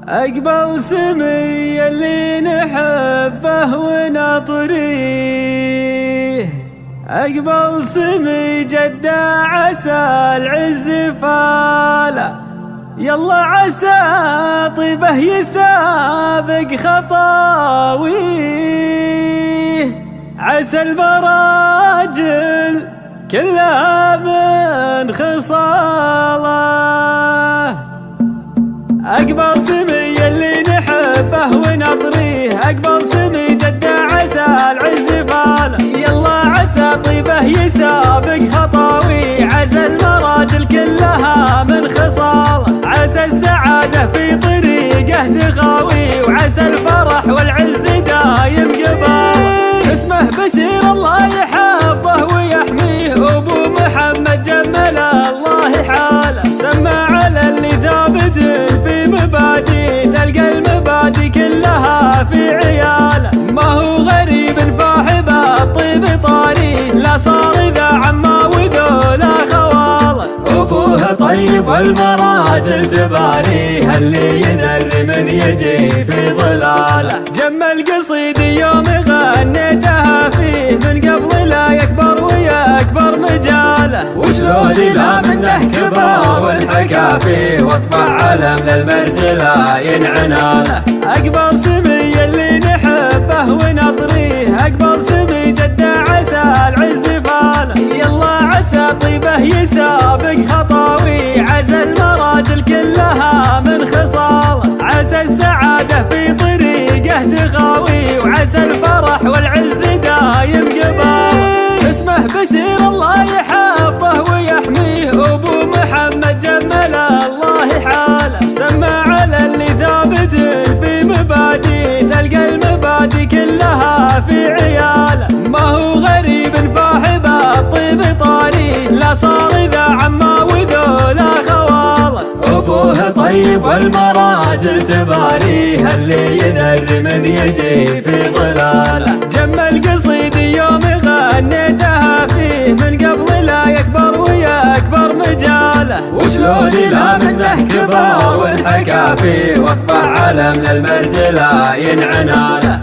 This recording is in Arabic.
أقبل سمي اللي نحبه ونطريه، أقبل سمي جدة عسى العز فاله، يلا عسى طيبه يسابق خطاويه، عسى البراجل كلها من خصاله. أقبل سمي اللي نحبه ونطريه، أقبل سمي جدة عسى العز فاله، يلا عسى طيبه يسابق خطاوي، عسى المراجل كلها من خصاله، عسى السعادة في طريقه تخاوي، وعسى الفرح والعز دايم قباله. اسمه بشير الله يحفظه ويحميه، أبو محمد جمل الله حاله، مسمى على اللي ثابت في مبادئ، تلقى المبادئ كلها في عياله، ما هو غريب فاحب الطيب طاري، لا صار ذا عما وذولا خواله. أبوه طيب والمراجل تباريه، اللي يدري من يجي في ظلاله، جمل قصيدي يوم غنيتها فيه، من قبل لا يكبر ويكبر مجاله، وشلون لا منه كبر والحكى فيه، واصبح علم للمرجلة ينعنى له. أقبل سمي اللي نحبه ونطريه، أقبل سمي جدة عسى العز فاله، يلا عسى طيبه يسابق خطاوي، عسى المراجل كلها من خصاله، عسى السعادة في طريقه تخاوي، وعسى الفرح والعز دايم قباله. اسمه بشير الله يحفظه ويحميه، أبو محمد جمل الله حاله، مسمى على اللي ثابت في مبادئ، تلقى المبادئ كلها في عياله، ما هو غريب فاحب الطيب طاري، لا صار ذا عما وذولا خواله. أبوه طيب والمراجل تباريه، اللي يدري من يجي في ظلاله، جمل قصيدي يوم غنيتها فيه، من قبل لا يكبر ويكبر مجاله، وشلون لا منه كبر والحكى فيه، واصبح علم للمرجلة ينعنى له.